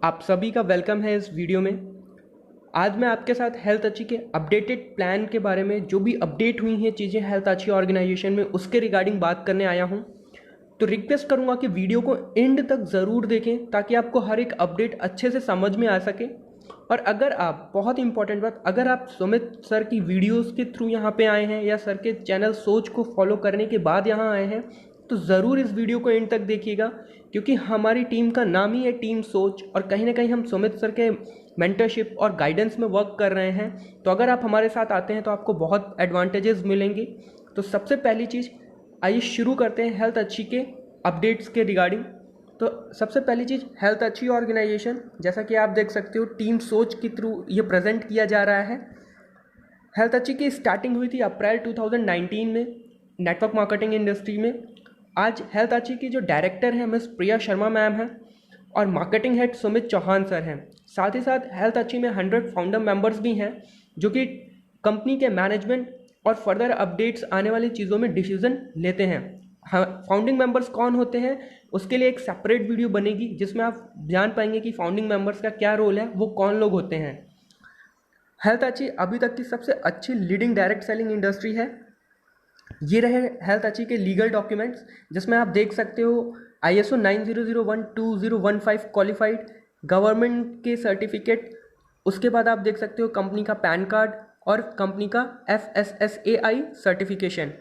आप सभी का वेलकम है इस वीडियो में। आज मैं आपके साथ हेल्थ अच्छी के अपडेटेड प्लान के बारे में जो भी अपडेट हुई हैं चीज़ें हेल्थ अच्छी ऑर्गेनाइजेशन में उसके रिगार्डिंग बात करने आया हूं। तो रिक्वेस्ट करूंगा कि वीडियो को एंड तक ज़रूर देखें ताकि आपको हर एक अपडेट अच्छे से समझ में आ सके। और अगर आप, बहुत इंपॉर्टेंट बात, अगर आप सुमित सर की वीडियोस के थ्रू यहाँ पे आए हैं या सर के चैनल सोच को फॉलो करने के बाद यहाँ आए हैं तो ज़रूर इस वीडियो को एंड तक देखिएगा, क्योंकि हमारी टीम का नाम ही है टीम सोच और कहीं ना कहीं हम सुमित सर के मेंटरशिप और गाइडेंस में वर्क कर रहे हैं। तो अगर आप हमारे साथ आते हैं तो आपको बहुत एडवांटेजेस मिलेंगे। तो सबसे पहली चीज़, आइए शुरू करते हैं हेल्थ अच्छी के अपडेट्स के रिगार्डिंग। तो सबसे पहली चीज़, हेल्थ अच्छी ऑर्गेनाइजेशन, जैसा कि आप देख सकते हो टीम सोच के थ्रू ये प्रेजेंट किया जा रहा है। हेल्थ अच्छी की स्टार्टिंग हुई थी अप्रैल 2019 में नेटवर्क मार्केटिंग इंडस्ट्री में। आज हेल्थ अच्छी की जो डायरेक्टर हैं मिस प्रिया शर्मा मैम हैं और marketing head Sumit Chauhan sir हैं। साथ ही साथ हेल्थ अच्छी में 100 फाउंडर मेंबर्स भी हैं जो कि कंपनी के मैनेजमेंट और फर्दर अपडेट्स आने वाली चीज़ों में डिसीजन लेते हैं। हाँ, फाउंडिंग मेंबर्स कौन होते हैं उसके लिए एक सेपरेट वीडियो बनेगी जिसमें आप जान पाएंगे कि फाउंडिंग मेंबर्स का क्या रोल है, वो कौन लोग होते हैं। हेल्थ अच्छी अभी तक की सबसे अच्छी लीडिंग डायरेक्ट सेलिंग इंडस्ट्री है। ये रहे हेल्थ अच्छी के लीगल डॉक्यूमेंट्स, जिसमें आप देख सकते हो ISO 9001-2015 क्वालिफाइड, गवर्नमेंट के सर्टिफिकेट, उसके बाद आप देख सकते हो कंपनी का पैन कार्ड और कंपनी का FSSAI सर्टिफिकेशन।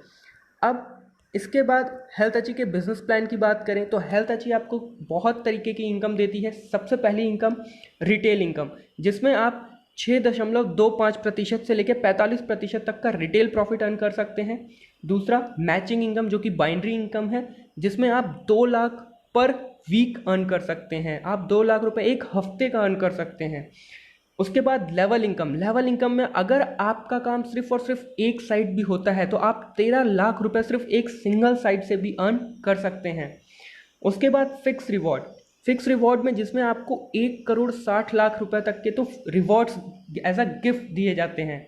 अब इसके बाद हेल्थ अच्छी के बिजनेस प्लान की बात करें तो हेल्थ अच्छी आपको बहुत तरीके की इनकम देती है। सबसे पहली इनकम रिटेल इनकम, जिसमें आप 6.25% से लेकर 45% तक का रिटेल प्रॉफिट अर्न कर सकते हैं। दूसरा मैचिंग इनकम, जो कि बाइनरी इनकम है, जिसमें आप 2 लाख पर वीक अर्न कर सकते हैं। आप 2 लाख रुपए एक हफ्ते का अर्न कर सकते हैं। उसके बाद लेवल इनकम में अगर आपका काम सिर्फ और सिर्फ एक साइड भी होता है तो आप 13 लाख रुपए सिर्फ एक सिंगल साइड से भी अर्न कर सकते हैं। उसके बाद फिक्स रिवॉर्ड में जिसमें आपको 1,60,00,000 रुपए तक के तो रिवॉर्ड्स एज अ गिफ्ट दिए जाते हैं।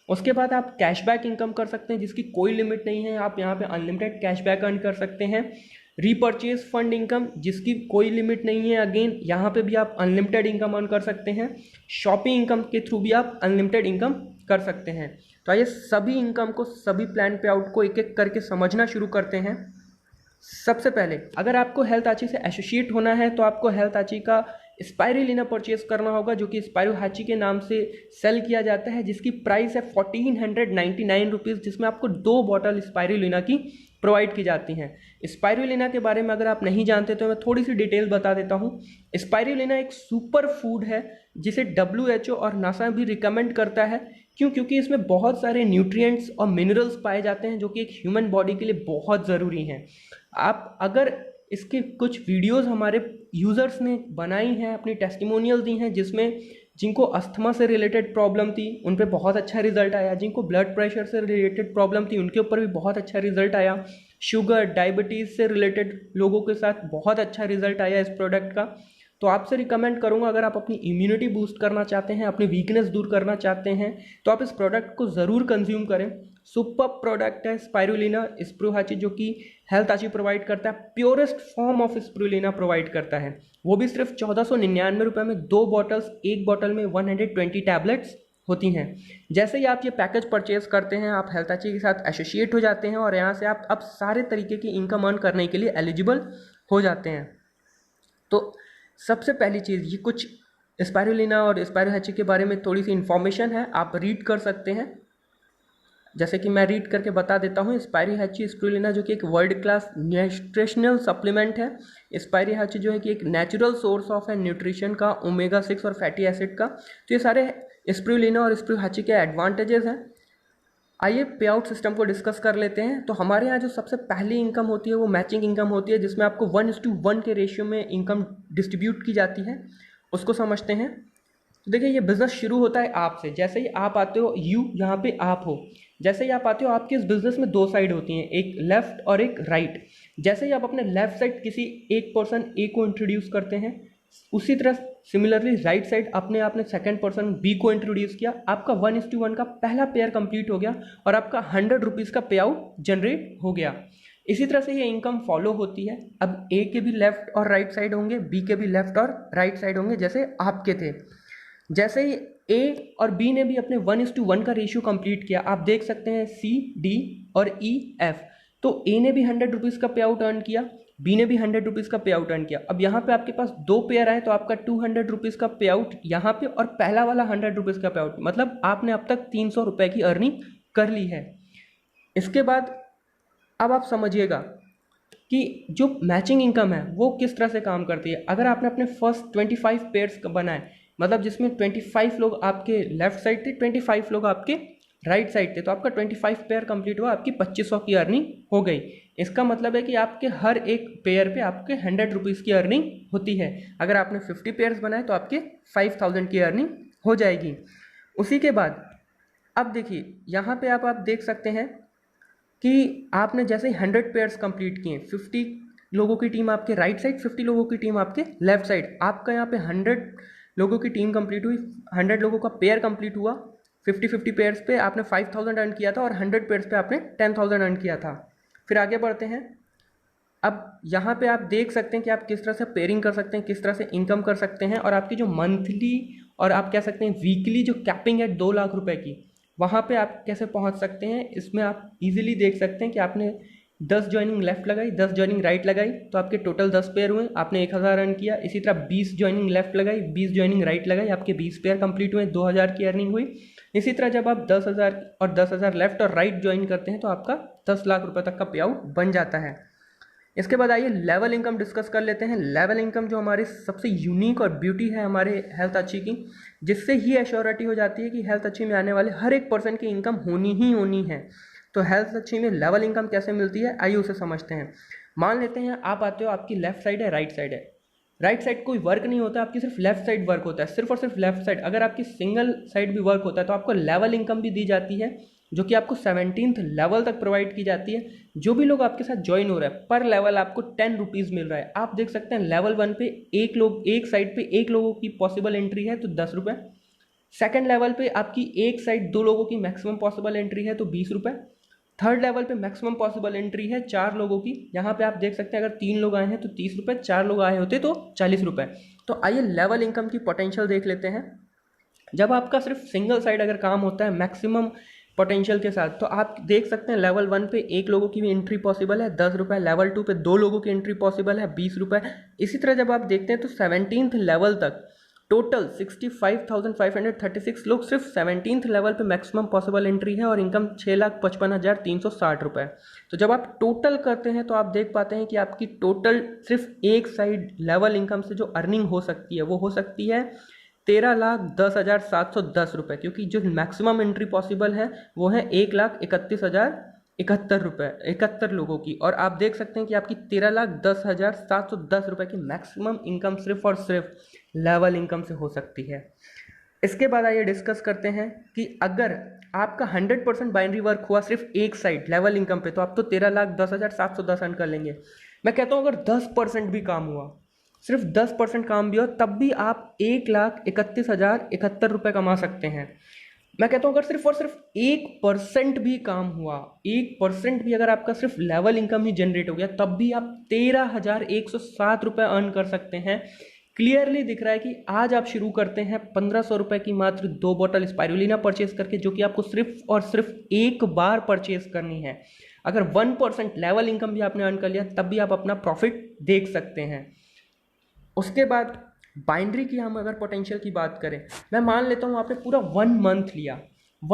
उसके बाद आप कैशबैक इनकम कर सकते हैं जिसकी कोई लिमिट नहीं है, आप यहाँ पे अनलिमिटेड कैशबैक अर्न कर सकते हैं। रीपर्चेज फंड इनकम, जिसकी कोई लिमिट नहीं है, अगेन यहाँ पे भी आप अनलिमिटेड इनकम अर्न कर सकते हैं। शॉपिंग इनकम के थ्रू भी आप अनलिमिटेड इनकम कर सकते हैं। तो आइए सभी इनकम को, सभी प्लान पे आउट को एक एक करके समझना शुरू करते हैं। सबसे पहले, अगर आपको हेल्थ आची से एसोसिएट होना है तो आपको हेल्थ आची का स्पाइरुलिना परचेज करना होगा, जो कि स्पाइरो हाची के नाम से सेल किया जाता है, जिसकी प्राइस है 1499 रुपीज़, जिसमें आपको 2 बॉटल स्पाइरुलिना की प्रोवाइड की जाती हैं। स्पाइरुलिना के बारे में अगर आप नहीं जानते तो मैं थोड़ी सी डिटेल बता देता हूँ। स्पाइरुलिना एक सुपर फूड है जिसे WHO और नासा भी रिकमेंड करता है। क्योंकि इसमें बहुत सारे न्यूट्रिएंट्स और मिनरल्स पाए जाते हैं जो कि एक ह्यूमन बॉडी के लिए बहुत ज़रूरी हैं। आप अगर इसके कुछ वीडियोस हमारे यूज़र्स ने बनाई हैं, अपनी टेस्टिमोनियल दी हैं, जिसमें जिनको अस्थमा से रिलेटेड प्रॉब्लम थी उन पे बहुत अच्छा रिजल्ट आया, जिनको ब्लड प्रेशर से रिलेटेड प्रॉब्लम थी उनके ऊपर भी बहुत अच्छा रिजल्ट आया, शुगर डायबिटीज़ से रिलेटेड लोगों के साथ बहुत अच्छा रिजल्ट आया इस प्रोडक्ट का। तो आपसे रिकमेंड करूंगा, अगर आप अपनी इम्यूनिटी बूस्ट करना चाहते हैं, अपनी वीकनेस दूर करना चाहते हैं, तो आप इस प्रोडक्ट को ज़रूर कंज्यूम करें। सुपर प्रोडक्ट है स्पाइरुलिना स्प्रूहाची, जो कि हेल्थ आची प्रोवाइड करता है, प्योरेस्ट फॉर्म ऑफ स्प्रूलिना प्रोवाइड करता है, वो भी सिर्फ 1499 रुपये में 2 बॉटल्स, एक बॉटल में 120 टैबलेट्स होती हैं। जैसे ही आप ये पैकेज परचेज करते हैं आप हेल्थ आची के साथ एसोसिएट हो जाते हैं और यहाँ से आप अब सारे तरीके की इनकम अर्न करने के लिए एलिजिबल हो जाते हैं। तो सबसे पहली चीज़, ये कुछ स्पाइरुलिना और स्पाइरोहाची के बारे में थोड़ी सी इन्फॉर्मेशन है, आप रीड कर सकते हैं। जैसे कि मैं रीड करके बता देता हूँ। स्पाइरोहाची स्प्रूलिना जो कि एक वर्ल्ड क्लास न्यूट्रिशनल सप्लीमेंट है। स्पाइरोहाची जो है कि एक नेचुरल सोर्स ऑफ है न्यूट्रिशन का, ओमेगा 6 और फैटी एसिड का। तो ये सारे स्प्रूलिना और स्प्रूहाची के एडवांटेजेस हैं। आइए पे आउट सिस्टम को डिस्कस कर लेते हैं। तो हमारे यहाँ जो सबसे पहली इनकम होती है वो मैचिंग इनकम होती है, जिसमें आपको 1:1 के रेशियो में इनकम डिस्ट्रीब्यूट की जाती है। उसको समझते हैं। तो देखिए, ये बिजनेस शुरू होता है आपसे। जैसे ही आप आते हो, यहाँ पे आप हो, जैसे ही आप आते हो आपके इस बिजनेस में 2 साइड होती हैं, एक लेफ्ट और एक राइट। जैसे ही आप अपने लेफ्ट साइड किसी एक पर्सन ए को इंट्रोड्यूस करते हैं, उसी तरह सिमिलरली राइट साइड अपने आपने सेकंड पर्सन बी को इंट्रोड्यूस किया, आपका 1:1 का पहला पेयर कंप्लीट हो गया और आपका 100 रुपीज़ का पे आउट जनरेट हो गया। इसी तरह से ये इनकम फॉलो होती है। अब ए के भी लेफ्ट और राइट साइड होंगे, बी के भी लेफ्ट और राइट साइड होंगे जैसे आपके थे। जैसे ही ए और बी ने भी अपने 1:1 का रेशियो कंप्लीट किया, आप देख सकते हैं सी, डी और ई, एफ। तो ए ने भी 100 रुपीज़ का पे आउट अर्न किया, बी ने भी 100 रुपीज़ का पे आउट अर्न किया। अब यहाँ पे आपके पास दो पेयर आए तो आपका 200 रुपीज़ का पे आउट यहाँ पे, और पहला वाला 100 रुपीज़ का पे आउट, मतलब आपने अब तक 300 रुपये की अर्निंग कर ली है। इसके बाद अब आप समझिएगा कि जो मैचिंग इनकम है वो किस तरह से काम करती है। अगर आपने अपने फर्स्ट 25 पेयर्स बनाए, मतलब जिसमें 25 लोग आपके लेफ्ट साइड थे, 25 लोग आपके राइट साइड थे, तो आपका 25 पेयर कंप्लीट हुआ, आपकी 2500 की अर्निंग हो गई। इसका मतलब है कि आपके हर एक पेयर पे आपके 100 रुपीज़ की अर्निंग होती है। अगर आपने 50 पेयर्स बनाए तो आपके 5000 की अर्निंग हो जाएगी। उसी के बाद अब देखिए यहाँ पे आप देख सकते हैं कि आपने जैसे 100 पेयर्स कंप्लीट किए, 50 लोगों की टीम आपके राइट साइड, 50 लोगों की टीम आपके लेफ्ट साइड, आपका यहाँ पे 100 लोगों की टीम कंप्लीट हुई, 100 लोगों का पेयर कंप्लीट हुआ। 50-50 पेयर्स पे आपने 5000 अर्न किया था और 100 पेयर्स पे आपने 10,000 अर्न किया था। फिर आगे बढ़ते हैं। अब यहाँ पे आप देख सकते हैं कि आप किस तरह से पेयरिंग कर सकते हैं, किस तरह से इनकम कर सकते हैं, और आपकी जो मंथली और आप कह सकते हैं वीकली जो कैपिंग है 2 लाख रुपए की, वहाँ पे आप कैसे पहुँच सकते हैं। इसमें आप इजीली देख सकते हैं कि आपने 10 ज्वाइनिंग लेफ्ट लगाई, 10 ज्वाइनिंग राइट लगाई, तो आपके टोटल 10 पेयर हुए, आपने 1000 अर्न किया। इसी तरह 20 ज्वाइनिंग लेफ्ट लगाई, 20 ज्वाइनिंग राइट लगाई, आपके 20 पेयर कंप्लीट हुए, 2000 की अर्निंग हुई। इसी तरह जब आप 10,000 और 10,000 लेफ्ट और राइट ज्वाइन करते हैं तो आपका 10 लाख रुपए तक का पे आउट बन जाता है। इसके बाद आइए लेवल इनकम डिस्कस कर लेते हैं। लेवल इनकम जो हमारी सबसे यूनिक और ब्यूटी है हमारे हेल्थ अच्छी की, जिससे ही एश्योरिटी हो जाती है कि हेल्थ अच्छी में आने वाले हर एक पर्सन की इनकम होनी ही होनी है। तो हेल्थ अच्छी में लेवल इनकम कैसे मिलती है, आइए उसे समझते हैं। मान लेते हैं आप आते हो, आपकी लेफ्ट साइड है, राइट साइड है। राइट साइड कोई वर्क नहीं होता, आपकी सिर्फ लेफ्ट साइड वर्क होता है, सिर्फ और सिर्फ लेफ्ट साइड। अगर आपकी सिंगल साइड भी वर्क होता है तो आपको लेवल इनकम भी दी जाती है, जो कि आपको 17th लेवल तक प्रोवाइड की जाती है। जो भी लोग आपके साथ ज्वाइन हो रहे हैं, पर लेवल आपको 10 रुपीज़ मिल रहा है। आप देख सकते हैं लेवल 1 पे एक साइड पे एक लोगों की पॉसिबल एंट्री है तो 10 रुपये। सेकेंड लेवल पे आपकी एक साइड 2 लोगों की मैक्सिमम पॉसिबल एंट्री है तो 20 रुपये। थर्ड लेवल पे मैक्सिमम पॉसिबल एंट्री है 4 लोगों की, यहाँ पे आप देख सकते हैं अगर 3 लोग आए हैं तो 30 रुपये, 4 लोग आए होते तो 40 रुपये। तो आइए लेवल इनकम की पोटेंशियल देख लेते हैं। जब आपका सिर्फ सिंगल साइड अगर काम होता है मैक्सिमम पोटेंशियल के साथ, तो आप देख सकते हैं लेवल 1 पे एक लोगों की भी एंट्री पॉसिबल है 10 रुपये, लेवल 2 पे 2 लोगों की एंट्री पॉसिबल है 20 रुपये। इसी तरह जब आप देखते हैं तो 17th लेवल तक टोटल 65,536 लोग, सिर्फ 17th लेवल पे मैक्सिमम पॉसिबल एंट्री है और इनकम 6,55,360 रुपये। तो जब आप टोटल करते हैं तो आप देख पाते हैं कि आपकी टोटल सिर्फ एक साइड लेवल इनकम से जो अर्निंग हो सकती है वो हो सकती है 13,10,710 रुपये, क्योंकि जो मैक्सिमम एंट्री पॉसिबल है वो है 1,31,071 रुपये 71 लोगों की। और आप देख सकते हैं कि आपकी 13,10,710 रुपये की मैक्सिमम इनकम सिर्फ और सिर्फ लेवल इनकम से हो सकती है। इसके बाद आइए डिस्कस करते हैं कि अगर आपका 100% बाइनरी वर्क हुआ सिर्फ एक साइड लेवल इनकम पे, तो आप तो 13,10,710 अर्न कर लेंगे। मैं कहता हूँ अगर 10% भी काम हुआ, सिर्फ 10% काम भी हो, तब भी आप 1,31,071 रुपये कमा सकते हैं। मैं कहता हूँ अगर सिर्फ और सिर्फ 1% भी काम हुआ, 1% भी अगर आपका सिर्फ लेवल इनकम ही जनरेट हो गया, तब भी आप 13,107 रुपये अर्न कर सकते हैं। क्लियरली दिख रहा है कि आज आप शुरू करते हैं 1,500 रुपये की मात्र 2 बॉटल स्पाइरुलिना परचेज करके, जो कि आपको सिर्फ और सिर्फ एक बार परचेज करनी है। अगर 1% लेवल इनकम भी आपने अर्न कर लिया तब भी आप अपना प्रॉफिट देख सकते हैं। उसके बाद बाइनरी की हम अगर पोटेंशियल की बात करें, मैं मान लेता हूँ आपने पूरा 1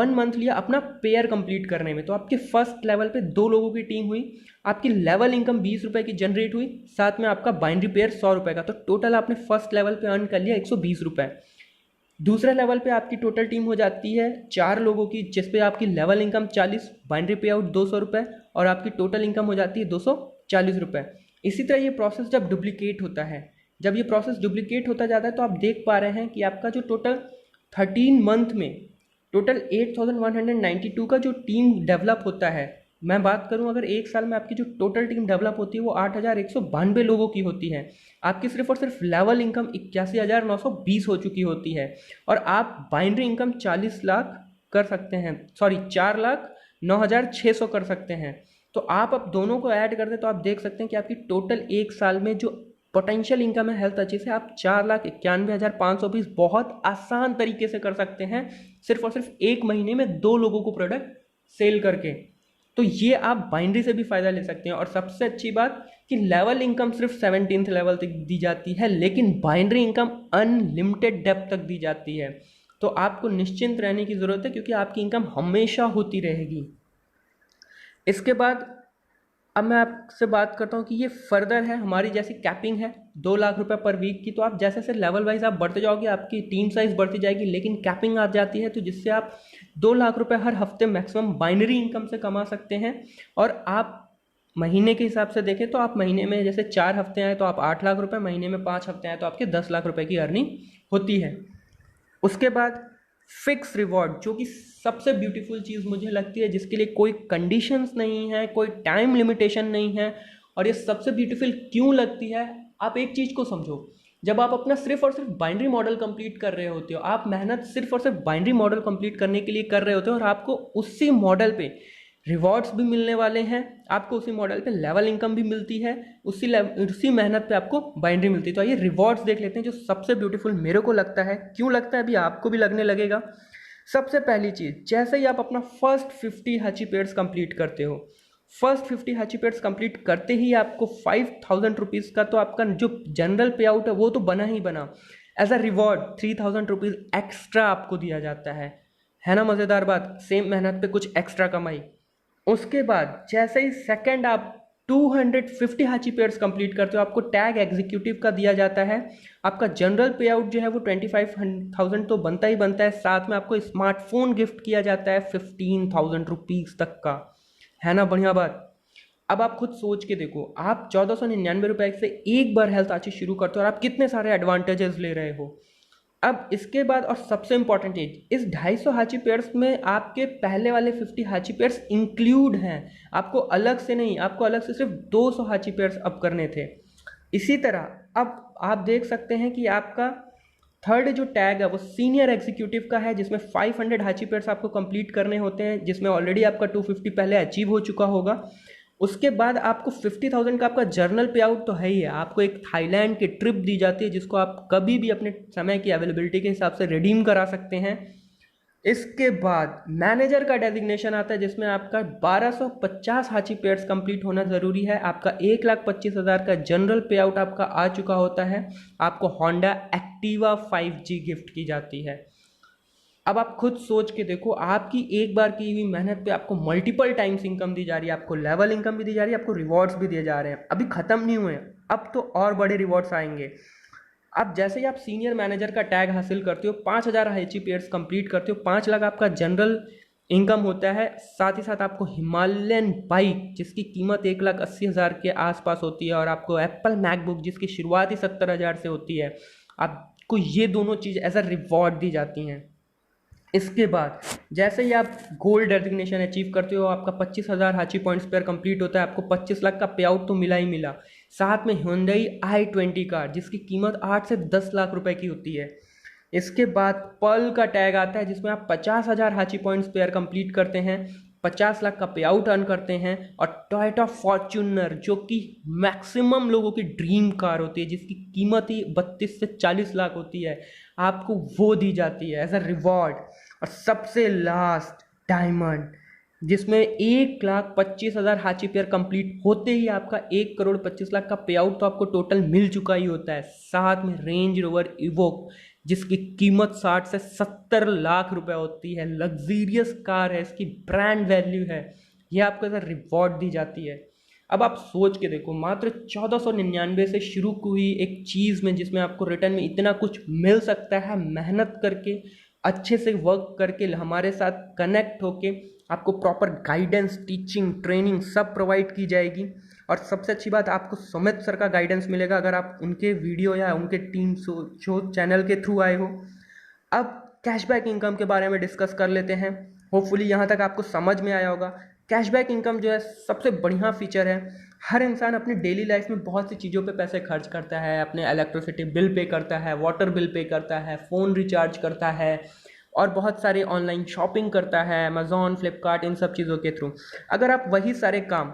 मंथ लिया अपना पेयर कंप्लीट करने में, तो आपके फर्स्ट लेवल पे 2 लोगों की टीम हुई, आपकी लेवल इनकम 20 रुपये की जनरेट हुई, साथ में आपका बाइनरी पेयर 100 रुपये का, तो टोटल आपने फर्स्ट लेवल पे अर्न कर लिया 120 रुपये। दूसरे लेवल पे आपकी टोटल टीम हो जाती है 4 लोगों की, जिस पे आपकी लेवल इनकम 40, बाइनरी पे आउट 200 रुपये और आपकी टोटल इनकम हो जाती है 240 रुपये। इसी तरह ये प्रोसेस जब डुप्लीकेट होता है, जब ये प्रोसेस डुप्लीकेट होता जाता है तो आप देख पा रहे हैं कि आपका जो टोटल 13 मंथ में टोटल 8,192 का जो टीम डेवलप होता है, मैं बात करूं अगर एक साल में आपकी जो टोटल टीम डेवलप होती है वो 8,192 लोगों की होती है। आपकी सिर्फ और सिर्फ लेवल इनकम 81,920 हो चुकी होती है और आप बाइनरी इनकम 40 लाख कर सकते हैं, 4,09,600 कर सकते हैं। तो आप अब दोनों को ऐड कर दें तो आप देख सकते हैं कि आपकी टोटल एक साल में जो पोटेंशियल इनकम है हेल्थ अच्छी से आप 4,91,520 बहुत आसान तरीके से कर सकते हैं, सिर्फ और सिर्फ एक महीने में 2 लोगों को प्रोडक्ट सेल करके। तो ये आप बाइनरी से भी फ़ायदा ले सकते हैं। और सबसे अच्छी बात कि लेवल इनकम सिर्फ 17th लेवल तक दी जाती है, लेकिन बाइनरी इनकम अनलिमिटेड डेप्थ तक दी जाती है। तो आपको निश्चिंत रहने की ज़रूरत है, क्योंकि आपकी इनकम हमेशा होती रहेगी। इसके बाद अब मैं आपसे बात करता हूँ कि ये फर्दर है, हमारी जैसी कैपिंग है 2 लाख रुपए पर वीक की, तो आप जैसे जैसे लेवल वाइज आप बढ़ते जाओगे आपकी टीम साइज बढ़ती जाएगी, लेकिन कैपिंग आ जाती है, तो जिससे आप 2 लाख रुपए हर हफ्ते मैक्सिमम बाइनरी इनकम से कमा सकते हैं। और आप महीने के हिसाब से देखें तो आप महीने में जैसे 4 हफ्ते आए तो आप 8 लाख रुपए, महीने में 5 हफ्ते आए तो आपके 10 लाख रुपए की अर्निंग होती है। उसके बाद फिक्स रिवॉर्ड, जो कि सबसे ब्यूटीफुल चीज़ मुझे लगती है, जिसके लिए कोई कंडीशंस नहीं है, कोई टाइम लिमिटेशन नहीं है। और ये सबसे ब्यूटीफुल क्यों लगती है, आप एक चीज़ को समझो, जब आप अपना सिर्फ और सिर्फ बाइनरी मॉडल कंप्लीट कर रहे होते हो, आप मेहनत सिर्फ और सिर्फ बाइनरी मॉडल कंप्लीट करने के लिए कर रहे होते हो, और आपको उसी मॉडल पे रिवॉर्ड्स भी मिलने वाले हैं, आपको उसी मॉडल पे लेवल इनकम भी मिलती है, उसी मेहनत पे आपको बाइनरी मिलती है। तो आइए रिवॉर्ड्स देख लेते हैं, जो सबसे ब्यूटीफुल मेरे को लगता है। क्यों लगता है अभी आपको भी लगने लगेगा। सबसे पहली चीज़, जैसे ही आप अपना फर्स्ट 50 हाची पेड्स कंप्लीट करते हो, फर्स्ट 50 हाची पेड्स कंप्लीट करते ही आपको 5,000 रुपीज़ का तो आपका जो जनरल पे आउट है वो तो बना ही बना, as a reward 3,000 rupees extra आपको दिया जाता है ना मज़ेदार बात, सेम मेहनत पे कुछ एक्स्ट्रा कमाई। उसके बाद जैसे ही सेकंड आप 250 हाची पेड्स कंप्लीट करते हो, आपको टैग एग्जीक्यूटिव का दिया जाता है। आपका जनरल पे आउट जो है वो 25,000 तो बनता ही बनता है, साथ में आपको स्मार्टफोन गिफ्ट किया जाता है 15,000 रुपीज़ तक का, है ना बढ़िया बात। अब आप खुद सोच के देखो, आप 1499 रुपये से एक बार हेल्थ आची शुरू करते हो और आप कितने सारे एडवांटेजेस ले रहे हो। अब इसके बाद और सबसे इंपॉर्टेंट चीज, इस 250 हाची पेयर्स में आपके पहले वाले 50 हाची पेयर्स इंक्लूड हैं, आपको अलग से नहीं, आपको अलग से सिर्फ 200 हाची पेयर्स अप करने थे। इसी तरह अब आप देख सकते हैं कि आपका थर्ड जो टैग है वो सीनियर एग्जीक्यूटिव का है, जिसमें 500 हाची पेयर्स आपको कंप्लीट करने होते हैं, जिसमें ऑलरेडी आपका 250 पहले अचीव हो चुका होगा। उसके बाद आपको 50,000 का आपका जर्नल पे आउट तो है ही है, आपको एक थाईलैंड की ट्रिप दी जाती है, जिसको आप कभी भी अपने समय की अवेलेबिलिटी के हिसाब से रिडीम करा सकते हैं। इसके बाद मैनेजर का डेजिग्नेशन आता है, जिसमें आपका 1250 हाची पेयर्स कंप्लीट होना ज़रूरी है। आपका 1,25,000 का जनरल पे आउट आपका आ चुका होता है। आपको होंडा एक्टिवा 5G गिफ्ट की जाती है। अब आप खुद सोच के देखो, आपकी एक बार की हुई मेहनत पे आपको मल्टीपल टाइम्स इनकम दी जा रही है, आपको लेवल इनकम भी दी जा रही है, आपको रिवॉर्ड्स भी दिए जा रहे हैं। अभी ख़त्म नहीं हुए, अब तो और बड़े रिवॉर्ड्स आएंगे। अब जैसे ही आप सीनियर मैनेजर का टैग हासिल करते हो, 5,000 हाची पेयर्स कंप्लीट करते हो, 5 लाख आपका जनरल इनकम होता है। साथ ही साथ आपको हिमालयन बाइक जिसकी कीमत 1,80,000 के आसपास होती है, और आपको एप्पल मैकबुक जिसकी शुरुआत ही 70,000 से होती है, आपको ये दोनों चीज़ एज अ रिवॉर्ड दी जाती हैं। इसके बाद जैसे ही आप गोल्ड डेजिग्नेशन अचीव करते हो, आपका 25,000 हाची पॉइंट्स पर कंप्लीट होता है, आपको 25 लाख का पे आउट तो मिला ही मिला, साथ में Hyundai i20 कार जिसकी कीमत 8 से 10 लाख रुपए की होती है। इसके बाद पर्ल का टैग आता है, जिसमें आप 50,000 हाची पॉइंट्स पेयर कंप्लीट करते हैं, 50 लाख का पे आउट अर्न करते हैं। और टोयोटा फॉर्च्यूनर जो कि मैक्सिमम लोगों की ड्रीम कार होती है, जिसकी कीमत ही 32 से 40 लाख होती है, आपको वो दी जाती है एज अ रिवॉर्ड। और सबसे लास्ट डायमंड, जिसमें 1,25,000 हाची पेयर कंप्लीट होते ही आपका 1,25,00,000 का पे आउट तो आपको टोटल मिल चुका ही होता है। साथ में रेंज रोवर इवोक जिसकी कीमत 60 से 70 लाख रुपए होती है, लग्जीरियस कार है, इसकी ब्रांड वैल्यू है, ये आपको एज रिवॉर्ड दी जाती है। अब आप सोच के देखो, मात्र 1499 से शुरू हुई एक चीज़ में, जिसमें आपको रिटर्न में इतना कुछ मिल सकता है, मेहनत करके अच्छे से वर्क करके हमारे साथ कनेक्ट होके आपको प्रॉपर गाइडेंस, टीचिंग, ट्रेनिंग सब प्रोवाइड की जाएगी। और सबसे अच्छी बात, आपको सुमित सर का गाइडेंस मिलेगा अगर आप उनके वीडियो या उनके टीम शो चैनल के थ्रू आए हो। अब कैशबैक इनकम के बारे में डिस्कस कर लेते हैं। होपफुली यहाँ तक आपको समझ में आया होगा। कैशबैक इनकम जो है सबसे बढ़िया फीचर है। हर इंसान अपनी डेली लाइफ में बहुत सी चीज़ों पे पैसे खर्च करता है, अपने इलेक्ट्रिसिटी बिल पे करता है, वाटर बिल पे करता है, फ़ोन रिचार्ज करता है, और बहुत सारे ऑनलाइन शॉपिंग करता है, अमेज़ॉन, फ्लिपकार्ट, इन सब चीज़ों के थ्रू। अगर आप वही सारे काम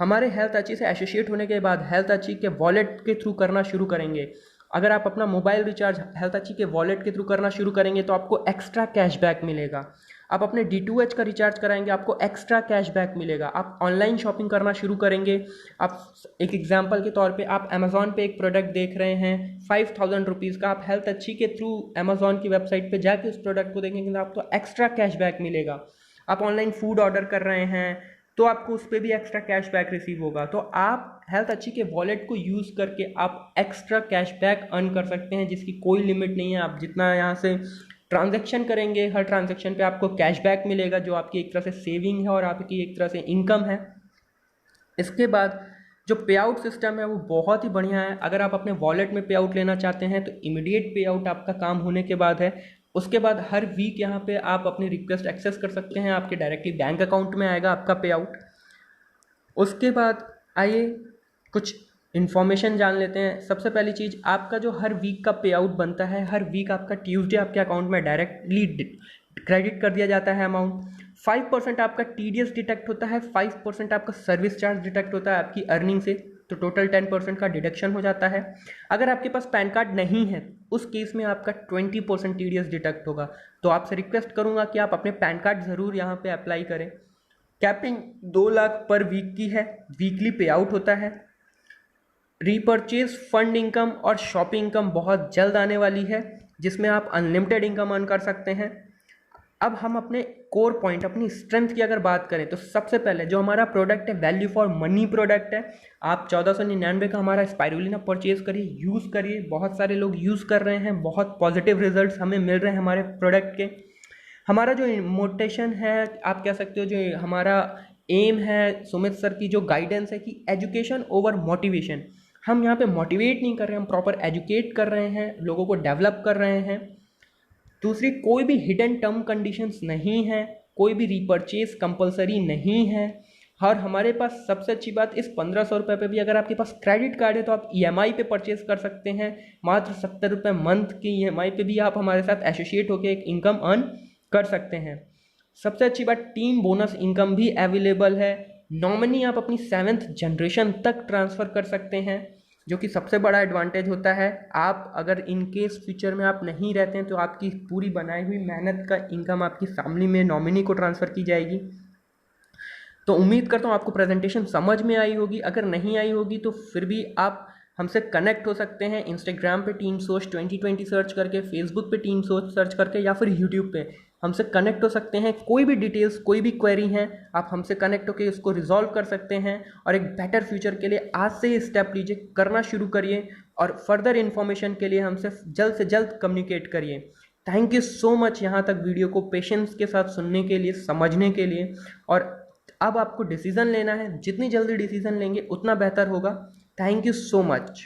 हमारे हेल्थ अच्छी से एसोसिएट होने के बाद हेल्थ अच्छी के वॉलेट के थ्रू करना शुरू करेंगे, अगर आप अपना मोबाइल रिचार्ज हेल्थ अच्छी के वॉलेट के थ्रू करना शुरू करेंगे तो आपको एक्स्ट्रा कैशबैक मिलेगा। आप अपने D2H का रिचार्ज कराएंगे, आपको एक्स्ट्रा कैशबैक मिलेगा। आप ऑनलाइन शॉपिंग करना शुरू करेंगे, आप एक एग्जांपल के तौर पे आप अमेज़ॉन पे एक प्रोडक्ट देख रहे हैं 5000 रुपीज़ का, आप हेल्थ अच्छी के थ्रू अमेज़ॉन की वेबसाइट पे जाके उस प्रोडक्ट को देखेंगे तो आपको एक्स्ट्रा कैशबैक मिलेगा। आप ऑनलाइन फूड ऑर्डर कर रहे हैं तो आपको उस पर भी एक्स्ट्रा कैशबैक रिसीव होगा। तो आप हेल्थ अच्छी के वॉलेट को यूज़ करके आप एक्स्ट्रा कैशबैक अर्न कर सकते हैं, जिसकी कोई लिमिट नहीं है। आप जितना यहाँ से ट्रांजैक्शन करेंगे, हर ट्रांजैक्शन पे आपको कैशबैक मिलेगा, जो आपकी एक तरह से सेविंग है और आपकी एक तरह से इनकम है। इसके बाद जो पे आउट सिस्टम है वो बहुत ही बढ़िया है। अगर आप अपने वॉलेट में पे आउट लेना चाहते हैं तो इमीडिएट पे आउट आपका काम होने के बाद है। उसके बाद हर वीक यहाँ पे आप अपनी रिक्वेस्ट एक्सेस कर सकते हैं, आपके डायरेक्टली बैंक अकाउंट में आएगा आपका पे आउट। उसके बाद आइए कुछ इन्फॉर्मेशन जान लेते हैं। सबसे पहली चीज़, आपका जो हर वीक का पे आउट बनता है, हर वीक आपका ट्यूसडे आपके अकाउंट में डायरेक्टली क्रेडिट कर दिया जाता है अमाउंट। 5% आपका TDS डिटेक्ट होता है, 5% आपका सर्विस चार्ज डिटेक्ट होता है आपकी अर्निंग से, तो टोटल 10% का डिडक्शन हो जाता है। अगर आपके पास पैन कार्ड नहीं है उस केस में आपका 20% TDS डिटेक्ट होगा। तो आपसे रिक्वेस्ट करूंगा कि आप अपने पैन कार्ड ज़रूर यहाँ पे अप्लाई करें। कैपिंग 2 लाख पर वीक की है, वीकली पे आउट होता है। रीपर्चेज फंड इनकम और शॉपिंग इनकम बहुत जल्द आने वाली है, जिसमें आप अनलिमिटेड इनकम अर्न कर सकते हैं। अब हम अपने कोर पॉइंट, अपनी स्ट्रेंथ की अगर बात करें तो सबसे पहले जो हमारा प्रोडक्ट है वैल्यू फॉर मनी प्रोडक्ट है। आप 1499 का हमारा स्पाइरुलिना परचेज करिए, यूज़ करिए। बहुत सारे लोग यूज़ कर रहे हैं, बहुत पॉजिटिव रिजल्ट्स हमें मिल रहे हैं हमारे प्रोडक्ट के। हमारा जो मोटिवेशन है, आप कह सकते हो जो हमारा एम है सुमित सर की जो गाइडेंस है कि एजुकेशन ओवर मोटिवेशन। हम यहाँ पे मोटिवेट नहीं कर रहे हैं, हम प्रॉपर एजुकेट कर रहे हैं, लोगों को डेवलप कर रहे हैं। दूसरी, कोई भी हिडन टर्म कंडीशंस नहीं है, कोई भी रीपर्चेज कंपलसरी नहीं है। और हमारे पास सबसे अच्छी बात, इस 1500 रुपये पे भी अगर आपके पास क्रेडिट कार्ड है तो आप EMI पे परचेज कर सकते हैं। मात्र 70 रुपये मंथ की EMI पे भी आप हमारे साथ एसोसिएट होकर एक इनकम अर्न कर सकते हैं। सबसे अच्छी बात, टीम बोनस इनकम भी अवेलेबल है। नॉमिनी आप अपनी 7th जनरेशन तक ट्रांसफ़र कर सकते हैं, जो कि सबसे बड़ा एडवांटेज होता है। आप अगर इन केस फ्यूचर में आप नहीं रहते हैं तो आपकी पूरी बनाई हुई मेहनत का इनकम आपकी फैमिली में नॉमिनी को ट्रांसफ़र की जाएगी। तो उम्मीद करता हूँ आपको प्रेजेंटेशन समझ में आई होगी। अगर नहीं आई होगी तो फिर भी आप हमसे कनेक्ट हो सकते हैं। इंस्टाग्राम पे टीम सोच 2020 सर्च करके, फेसबुक पे टीम सोच सर्च करके, या फिर यूट्यूब पे हमसे कनेक्ट हो सकते हैं। कोई भी डिटेल्स, कोई भी क्वेरी है, आप हमसे कनेक्ट होकर उसको रिजॉल्व कर सकते हैं और एक बेटर फ्यूचर के लिए आज से ही स्टेप लीजिए, करना शुरू करिए और फर्दर इन्फॉर्मेशन के लिए हमसे जल्द से जल्द कम्युनिकेट करिए। थैंक यू सो मच यहाँ तक वीडियो को पेशेंस के साथ सुनने के लिए, समझने के लिए। और अब आपको डिसीजन लेना है, जितनी जल्दी डिसीजन लेंगे उतना बेहतर होगा। Thank you so much.